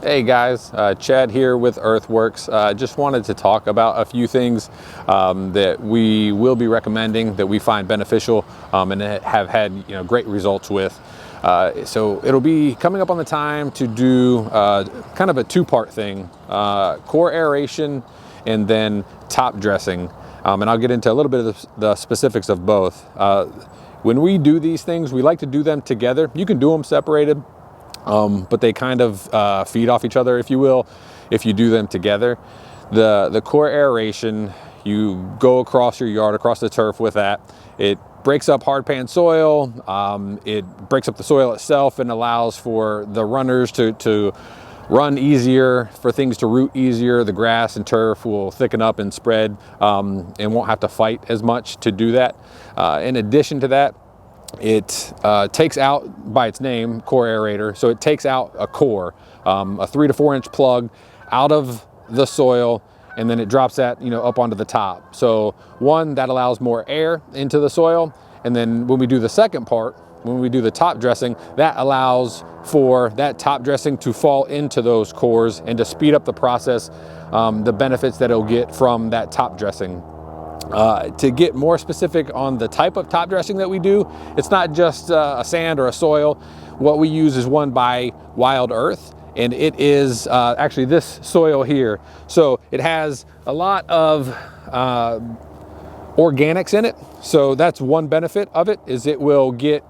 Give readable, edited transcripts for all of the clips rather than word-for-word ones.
Hey guys, Chad here with Earthworks. Just wanted to talk about a few things that we will be recommending that we find beneficial and have had great results with. So it'll be coming up on the time to do kind of a two-part thing, core aeration and then top dressing. And I'll get into a little bit of the specifics of both. When we do these things, we like to do them together. You can do them separated. But they kind of feed off each other, if you will, if you do them together. The core aeration, you go across your yard, across the turf with that. It breaks up hard pan soil, it breaks up the soil itself and allows for the runners to run easier, for things to root easier. The grass and turf will thicken up and spread and won't have to fight as much to do that. In addition to that, it takes out, by its name, core aerator, so it takes out a core, a 3 to 4 inch plug out of the soil, and then it drops that up onto the top. So one, that allows more air into the soil, and then when we do the second part, when we do the top dressing, that allows for that top dressing to fall into those cores and to speed up the process, the benefits that it'll get from that top dressing. To get more specific on the type of top dressing that we do, it's not just a sand or a soil. What we use is one by Wild Earth, and it is actually this soil here. So it has a lot of organics in it. So that's one benefit of it, is it will get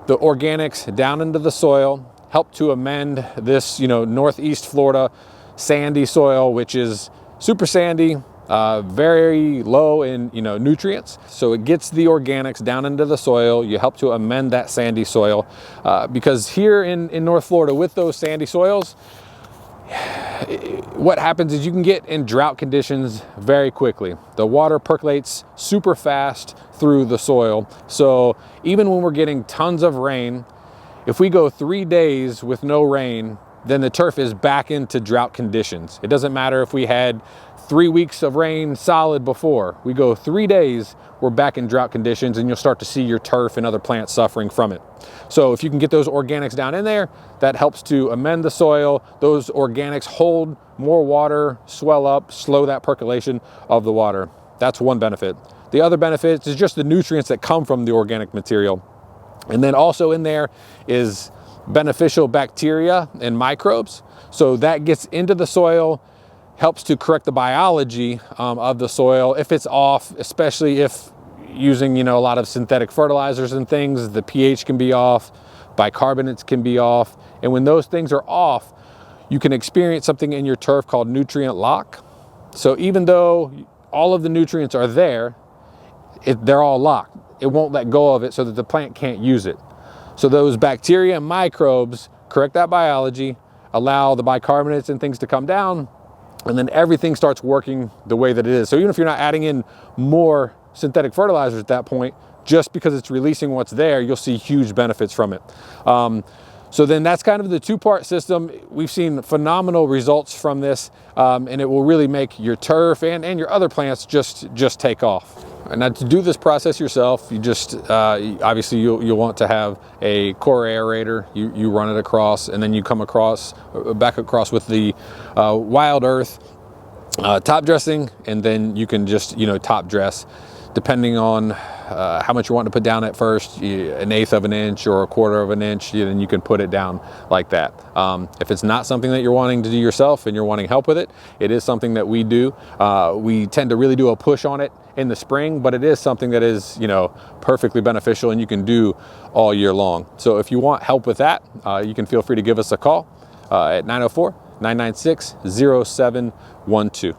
the organics down into the soil, help to amend this Northeast Florida sandy soil, which is super sandy, very low in nutrients. So it gets the organics down into the soil. You help to amend that sandy soil, because here in North Florida with those sandy soils, what happens is you can get in drought conditions very quickly. The water percolates super fast through the soil. So even when we're getting tons of rain, if we go 3 days with no rain, then the turf is back into drought conditions. It doesn't matter if we had 3 weeks of rain solid before. We go 3 days, we're back in drought conditions, and you'll start to see your turf and other plants suffering from it. So if you can get those organics down in there, that helps to amend the soil. Those organics hold more water, swell up, slow that percolation of the water. That's one benefit. The other benefit is just the nutrients that come from the organic material. And then also in there is beneficial bacteria and microbes. So that gets into the soil, helps to correct the biology of the soil. If it's off, especially if using a lot of synthetic fertilizers and things, the pH can be off, bicarbonates can be off. And when those things are off, you can experience something in your turf called nutrient lock. So even though all of the nutrients are there, they're all locked. It won't let go of it so that the plant can't use it. So those bacteria and microbes correct that biology, allow the bicarbonates and things to come down, and then everything starts working the way that it is. So even if you're not adding in more synthetic fertilizers at that point, just because it's releasing what's there, you'll see huge benefits from it. So then that's kind of the two-part system. We've seen phenomenal results from this, and it will really make your turf and your other plants just take off. And now to do this process yourself, you just, obviously you'll want to have a core aerator. You run it across, and then you come back across with the Wild Earth top dressing, and then you can just, top dress depending on how much you want to put down at first, 1/8 of an inch or 1/4 of an inch, then you can put it down like that. If it's not something that you're wanting to do yourself and you're wanting help with it, it is something that we do. We tend to really do a push on it in the spring, but it is something that is, perfectly beneficial and you can do all year long. So if you want help with that, you can feel free to give us a call at 904-996-0712.